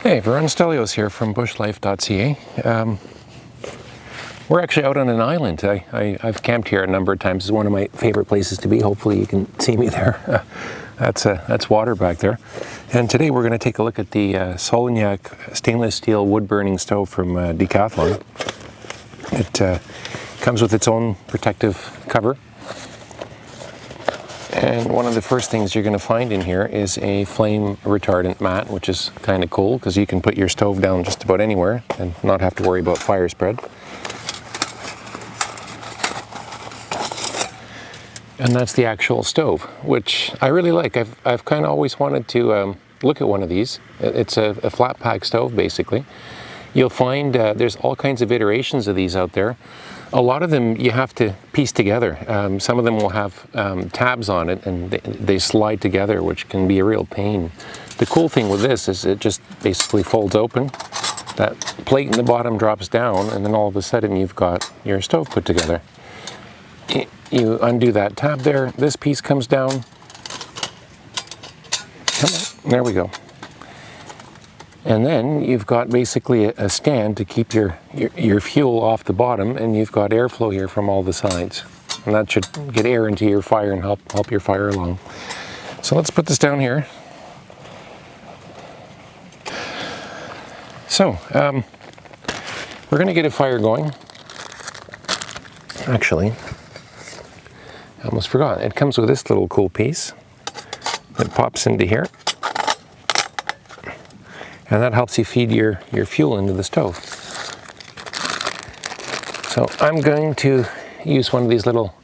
Hey everyone, Stelios here from BushLife.ca. We're actually out on an island. I've camped here a number of times. It's one of my favorite places to be. Hopefully you can see me there. That's water back there. And today we're going to take a look at the Solognac stainless steel wood burning stove from Decathlon. It comes with its own protective cover. And one of the first things you're going to find in here is a flame retardant mat, which is kind of cool because you can put your stove down just about anywhere and not have to worry about fire spread. And that's the actual stove, which I really like. I've kind of always wanted to look at one of these. It's a flat pack stove, basically. You'll find there's all kinds of iterations of these out there. A lot of them you have to piece together. Some of them will have tabs on it and they slide together, which can be a real pain. The cool thing with this is it just basically folds open. That plate in the bottom drops down and then all of a sudden you've got your stove put together. You undo that tab there, this piece comes down. Come on, there we go. And then you've got basically a stand to keep your fuel off the bottom, and you've got airflow here from all the sides. And that should get air into your fire and help your fire along. So let's put this down here. So, we're going to get a fire going. Actually, I almost forgot. It comes with this little cool piece. It pops into here. And that helps you feed your fuel into the stove. So I'm going to use one of these little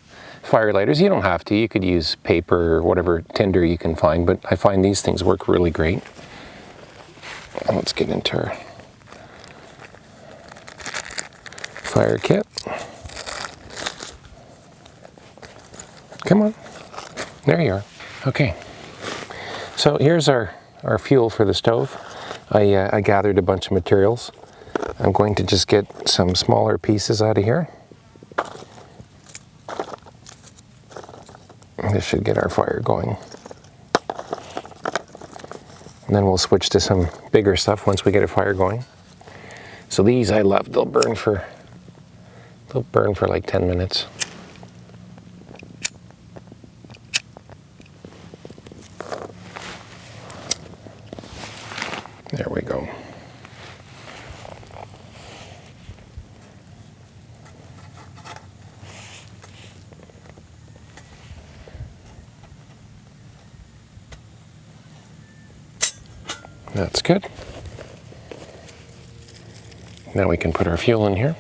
fire lighters. You don't have to. You could use paper or whatever tinder you can find, but I find these things work really great. And let's get into our fire kit. Come on. There you are. Okay. So here's our fuel for the stove. I gathered a bunch of materials. I'm going to just get some smaller pieces out of here. This should get our fire going. And then we'll switch to some bigger stuff once we get a fire going. So these I love. They'll burn for like 10 minutes. There we go. That's good. Now we can put our fuel in here.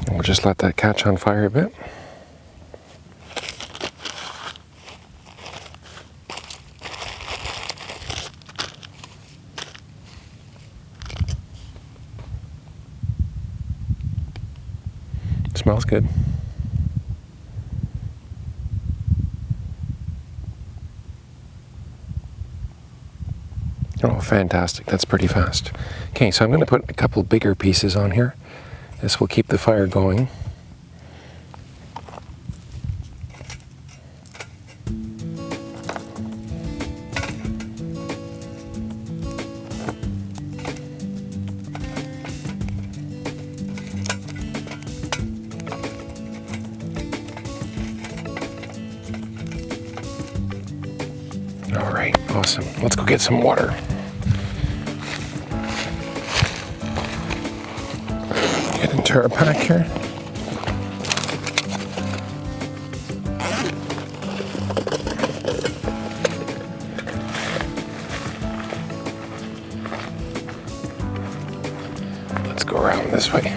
We'll just let that catch on fire a bit. It smells good. Oh, fantastic. That's pretty fast. Okay, so I'm going to put a couple bigger pieces on here. This will keep the fire going. All right, awesome. Let's go get some water. Get into our pack here. Let's go around this way.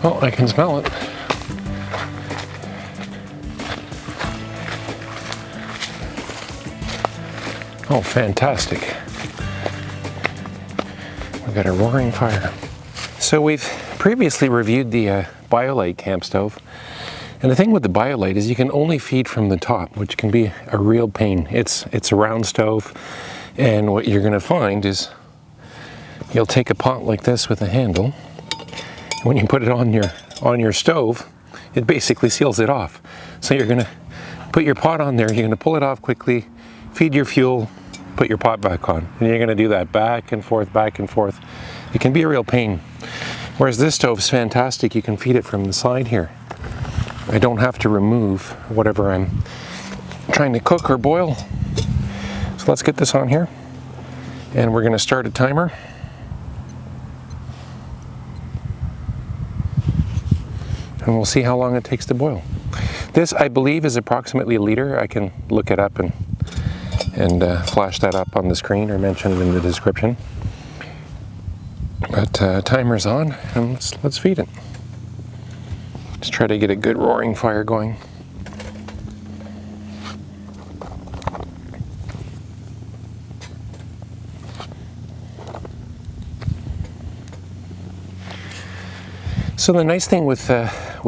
Oh, I can smell it. Oh, fantastic. We've got a roaring fire. So we've previously reviewed the BushLife camp stove. And the thing with the BushLife is you can only feed from the top, which can be a real pain. It's a round stove, and what you're gonna find is you'll take a pot like this with a handle. When you put it on your stove, it basically seals it off. So you're gonna put your pot on there, you're gonna pull it off quickly, feed your fuel, put your pot back on. And you're gonna do that back and forth, back and forth. It can be a real pain. Whereas this stove's fantastic, you can feed it from the side here. I don't have to remove whatever I'm trying to cook or boil. So let's get this on here. And we're gonna start a timer. And we'll see how long it takes to boil. This, I believe, is approximately a liter. I can look it up and flash that up on the screen or mention it in the description. But timer's on, and let's feed it. Just try to get a good roaring fire going. So the nice thing with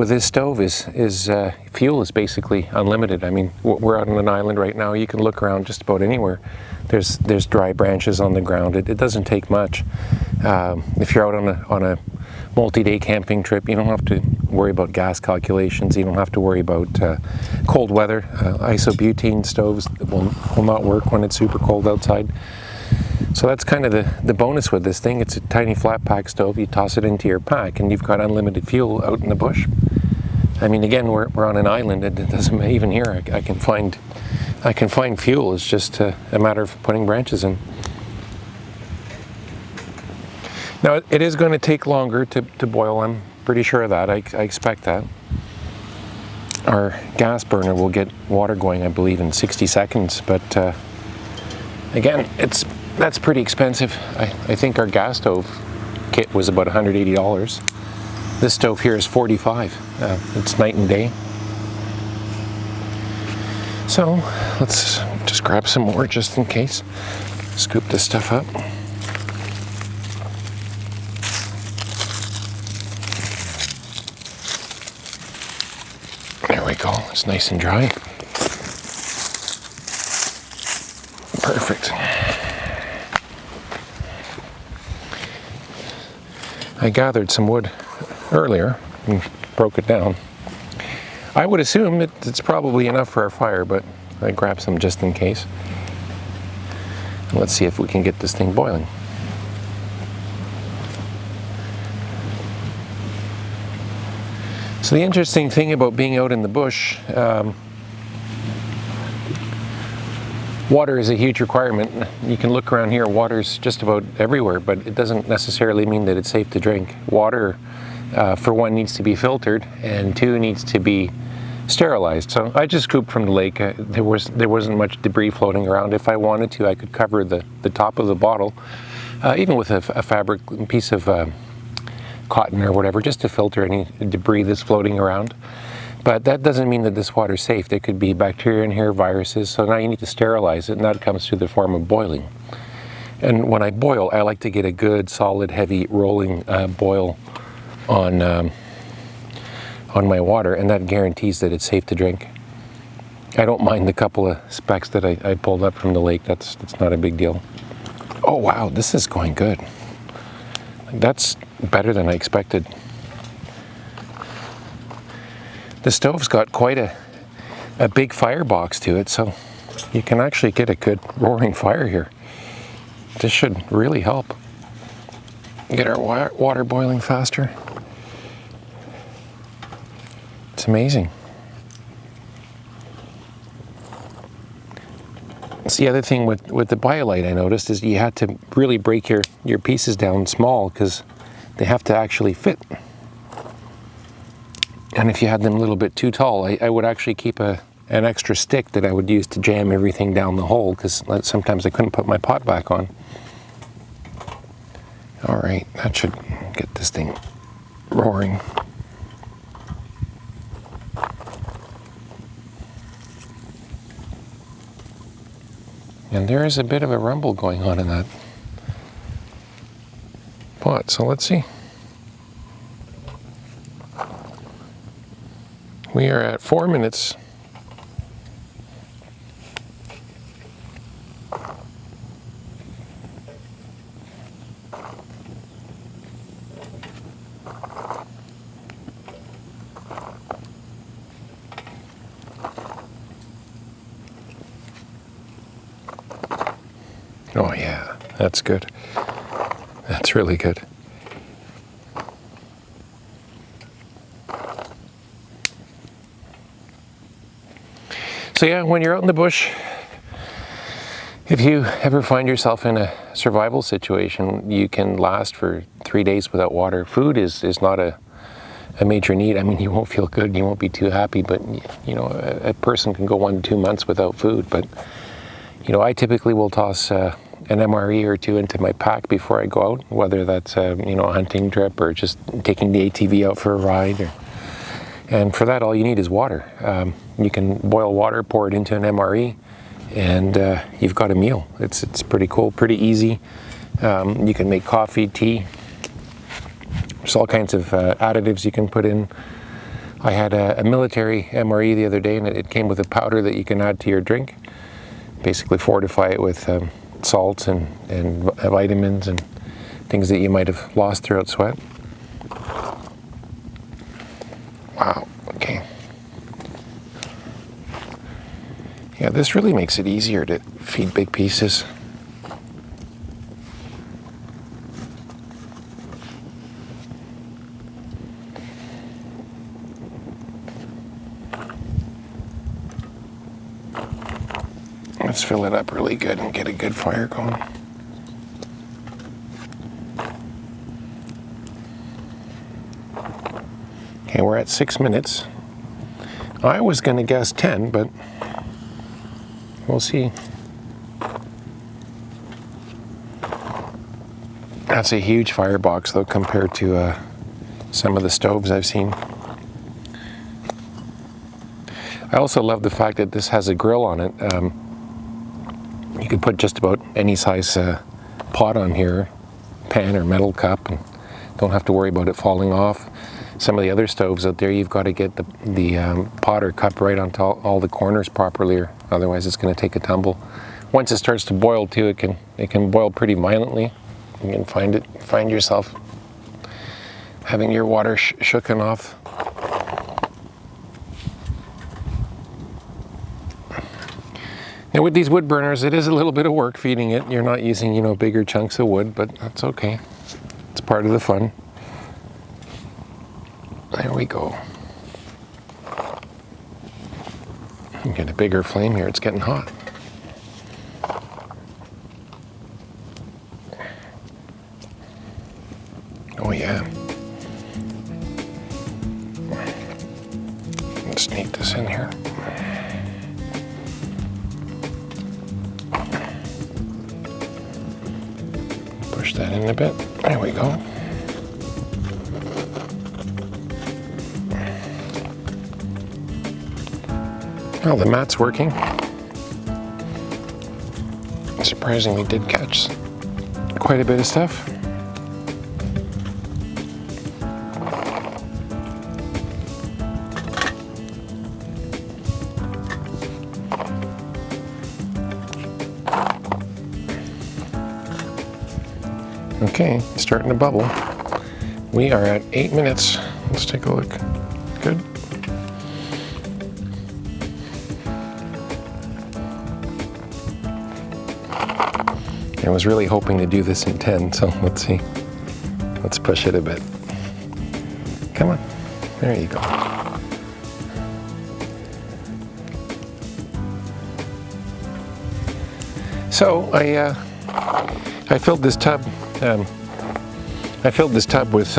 this stove is fuel is basically unlimited. I mean, we're out on an island right now. You can look around just about anywhere. There's dry branches on the ground. It doesn't take much. If you're out on a multi-day camping trip, you don't have to worry about gas calculations. You don't have to worry about cold weather. Isobutane stoves will not work when it's super cold outside. So that's kind of the bonus with this thing. It's a tiny flat pack stove. You toss it into your pack and you've got unlimited fuel out in the bush. I mean, again, we're on an island. It doesn't, even here I can find fuel. It's just a matter of putting branches in. Now it is going to take longer to boil. I'm pretty sure of that. I expect that. Our gas burner will get water going, I believe, in 60 seconds. But again, that's pretty expensive. I think our gas stove kit was about $180. This stove here is $45. It's night and day. So let's just grab some more just in case. Scoop this stuff up. There we go. It's nice and dry. Perfect. I gathered some wood earlier and broke it down. I would assume it's probably enough for our fire, but I grabbed some just in case. And let's see if we can get this thing boiling. So the interesting thing about being out in the bush, water is a huge requirement. You can look around here, water's just about everywhere, but it doesn't necessarily mean that it's safe to drink. Water, for one, needs to be filtered, and two, needs to be sterilized. So I just scooped from the lake. There wasn't much debris floating around. If I wanted to, I could cover the top of the bottle, even with a fabric piece of cotton or whatever, just to filter any debris that's floating around. But that doesn't mean that this water's safe. There could be bacteria in here, viruses, so now you need to sterilize it, and that comes through the form of boiling. And when I boil, I like to get a good, solid, heavy, rolling boil on my water, and that guarantees that it's safe to drink. I don't mind the couple of specks that I pulled up from the lake. That's not a big deal. Oh wow, this is going good. That's better than I expected. The stove's got quite a big firebox to it, so you can actually get a good roaring fire here. This should really help get our water boiling faster. It's amazing. So the other thing with the BushLife I noticed is you had to really break your pieces down small because they have to actually fit. And if you had them a little bit too tall, I would actually keep an extra stick that I would use to jam everything down the hole, because sometimes I couldn't put my pot back on. All right, that should get this thing roaring. And there is a bit of a rumble going on in that pot, so let's see. We are at 4 minutes. Oh yeah, that's good. That's really good. So yeah, when you're out in the bush, if you ever find yourself in a survival situation, you can last for 3 days without water. Food is not a major need. I mean, you won't feel good, you won't be too happy, but you know, a person can go 1 to 2 months without food. But you know, I typically will toss an MRE or two into my pack before I go out, whether that's you know, a hunting trip or just taking the ATV out for a ride. And for that, all you need is water. You can boil water, pour it into an MRE, and you've got a meal. It's pretty cool, pretty easy. You can make coffee, tea. There's all kinds of additives you can put in. I had a military MRE the other day, and it came with a powder that you can add to your drink. Basically fortify it with salts and vitamins and things that you might have lost throughout sweat. Wow, okay. Yeah, this really makes it easier to feed big pieces. Let's fill it up really good and get a good fire going. Okay, we're at 6 minutes. I was going to guess 10, but we'll see. That's a huge firebox, though, compared to some of the stoves I've seen. I also love the fact that this has a grill on it. You could put just about any size pot on here, pan or metal cup, and don't have to worry about it falling off. Some of the other stoves out there, you've got to get the pot or cup right onto all the corners properly, or otherwise it's going to take a tumble. Once it starts to boil too, it can boil pretty violently. You can find yourself having your water shooken off. Now with these wood burners, it is a little bit of work feeding it. You're not using, you know, bigger chunks of wood, but that's okay. It's part of the fun. There we go. You get a bigger flame here, it's getting hot. Oh yeah. Let's sneak this in here. Push that in a bit. There we go. Well, the mat's working. Surprisingly did catch quite a bit of stuff. Okay, it's starting to bubble. We are at 8 minutes. Let's take a look. Good. I was really hoping to do this in 10, so let's see. Let's push it a bit. Come on. There you go. So I filled this tub. I filled this tub with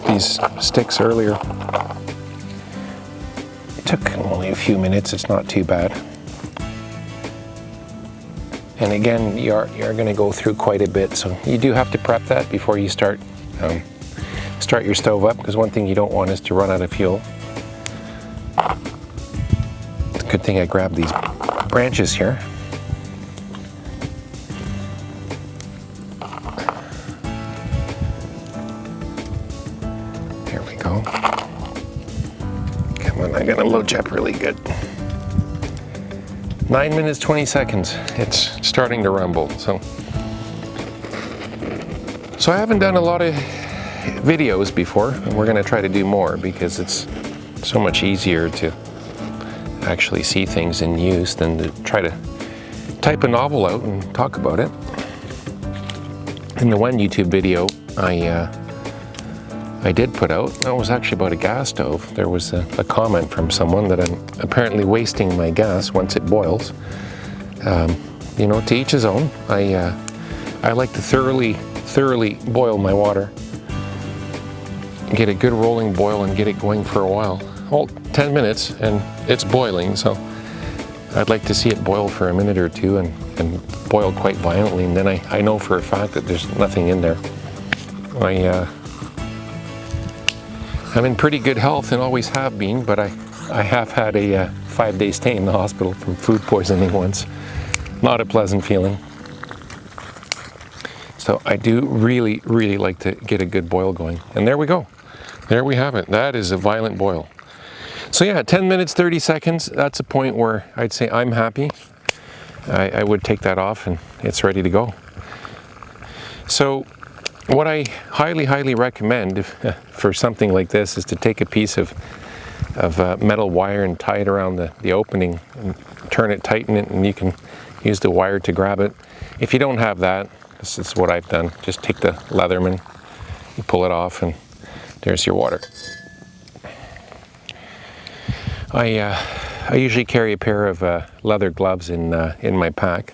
these sticks earlier. It took only a few minutes. It's not too bad. And again, you're going to go through quite a bit, so you do have to prep that before you start your stove up, because one thing you don't want is to run out of fuel. It's a good thing I grabbed these branches here. And I'm gonna load you up really good. 9 minutes, 20 seconds. It's starting to rumble. So I haven't done a lot of videos before, and we're gonna try to do more because it's so much easier to actually see things in use than to try to type a novel out and talk about it. In the one YouTube video I did put out, that was actually about a gas stove. There was a comment from someone that I'm apparently wasting my gas once it boils. You know, to each his own. I like to thoroughly boil my water, get a good rolling boil and get it going for a while. Well, 10 minutes and it's boiling, so I'd like to see it boil for a minute or two and boil quite violently, and then I know for a fact that there's nothing in there. I'm in pretty good health and always have been, but I have had a 5-day stay in the hospital from food poisoning once. Not a pleasant feeling. So I do really like to get a good boil going. And there we go. There we have it. That is a violent boil. So yeah, 10 minutes, 30 seconds. That's a point where I'd say I'm happy. I would take that off and it's ready to go. So what I highly recommend for something like this is to take a piece of metal wire and tie it around the opening and turn it, tighten it, and you can use the wire to grab it. If you don't have that, this is what I've done. Just take the Leatherman, you pull it off, and there's your water. I usually carry a pair of leather gloves in my pack.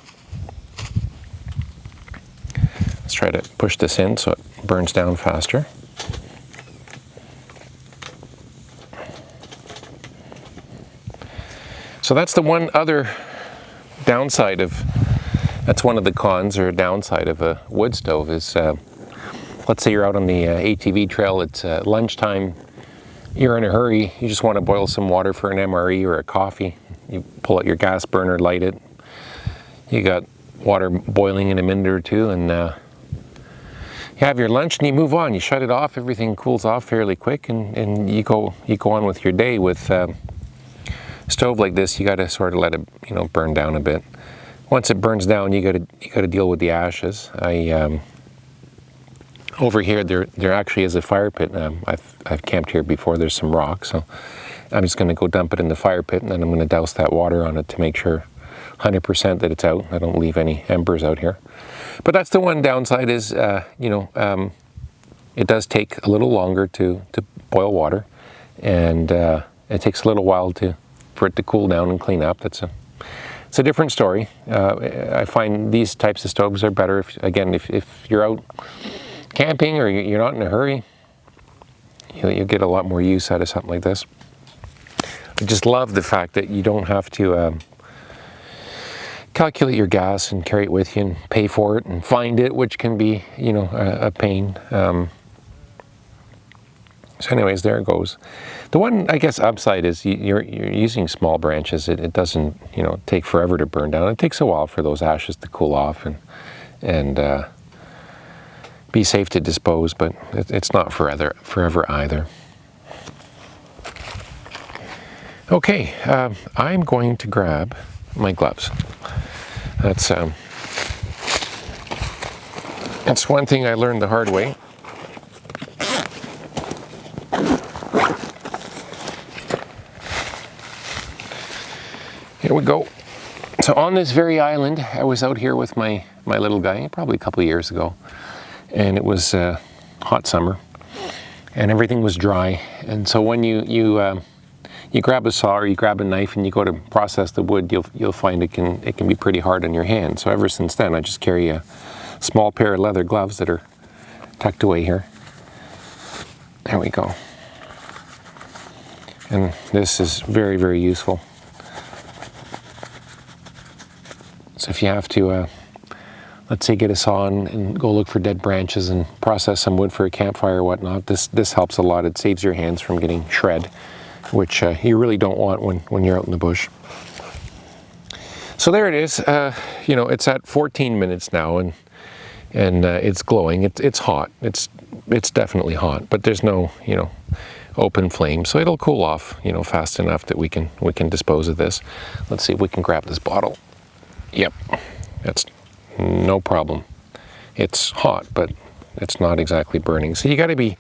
Let's try to push this in so it burns down faster. So that's the one other downside that's one of the cons or downside of a wood stove is, let's say you're out on the ATV trail, it's lunchtime, you're in a hurry, you just want to boil some water for an MRE or a coffee. You pull out your gas burner, light it, you got water boiling in a minute or two, and you have your lunch and you move on. You shut it off, everything cools off fairly quick, and you go on with your day. With stove like this, you got to sort of let it, you know, burn down a bit. Once it burns down, you got to deal with the ashes. Over here, there actually is a fire pit. I've camped here before. There's some rock, so I'm just going to go dump it in the fire pit, and then I'm going to douse that water on it to make sure 100% that it's out. I don't leave any embers out here. But that's the one downside is, you know, it does take a little longer to boil water, and it takes a little while for it to cool down and clean up. It's a different story. I find these types of stoves are better if you're out camping or you're not in a hurry. You'll get a lot more use out of something like this. I just love the fact that you don't have to calculate your gas and carry it with you and pay for it and find it, which can be, you know, a pain. So anyways, there it goes. The one, I guess, upside is you're using small branches. It doesn't, you know, take forever to burn down. It takes a while for those ashes to cool off and be safe to dispose, but it's not forever either. Okay, I'm going to grab my gloves. That's one thing I learned the hard way. Here we go. So on this very island, I was out here with my little guy probably a couple of years ago, and it was hot summer, and everything was dry. And so when you grab a saw or you grab a knife and you go to process the wood, you'll find it can be pretty hard on your hand. So ever since then, I just carry a small pair of leather gloves that are tucked away here. There we go. And this is very, very useful. So if you have to, let's say, get a saw and go look for dead branches and process some wood for a campfire or whatnot, this helps a lot. It saves your hands from getting shred, which you really don't want when you're out in the bush. So there it is. You know, it's at 14 minutes now, and it's glowing. It's hot. It's definitely hot, but there's no, you know, open flame, so it'll cool off, you know, fast enough that we can dispose of this. Let's see if we can grab this bottle. Yep, that's no problem. It's hot, but it's not exactly burning. So you got to be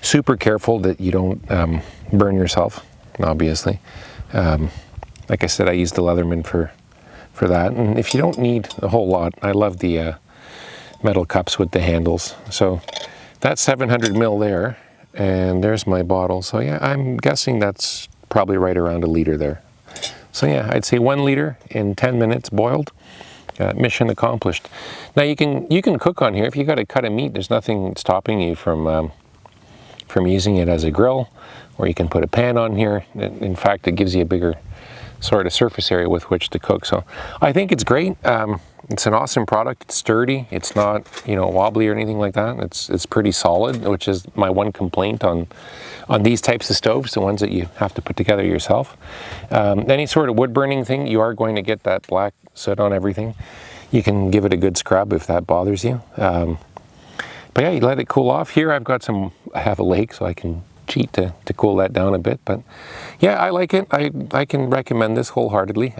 super careful that you don't burn yourself, obviously. Like I said, I use the Leatherman for that. And if you don't need a whole lot, I love the metal cups with the handles. So that's 700 ml there, and there's my bottle. So yeah, I'm guessing that's probably right around a liter there. So yeah, I'd say 1 liter in 10 minutes boiled. Mission accomplished. Now you can cook on here. If you got to cut a meat, there's nothing stopping you from using it as a grill, or you can put a pan on here. In fact, it gives you a bigger sort of surface area with which to cook. So I think it's great. It's an awesome product. It's sturdy. It's not, you know, wobbly or anything like that. It's pretty solid, which is my one complaint on these types of stoves, the ones that you have to put together yourself. Any sort of wood burning thing, you are going to get that black soot on everything. You can give it a good scrub if that bothers you. But yeah, you let it cool off. Here I have a lake, so I can cheat to cool that down a bit. But yeah, I like it. I can recommend this wholeheartedly.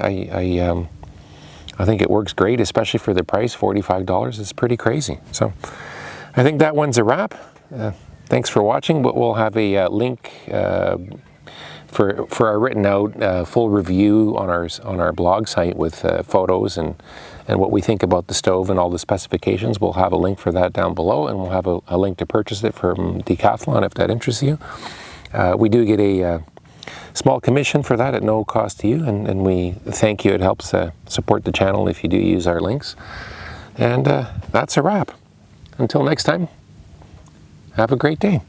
I think it works great, especially for the price, $45. It's pretty crazy. So I think that one's a wrap. Thanks for watching, but we'll have a link for our written out full review on our blog site with photos and what we think about the stove and all the specifications. We'll have a link for that down below, and we'll have a link to purchase it from Decathlon if that interests you. We do get a small commission for that at no cost to you, and we thank you. It helps support the channel if you do use our links. And that's a wrap. Until next time, have a great day.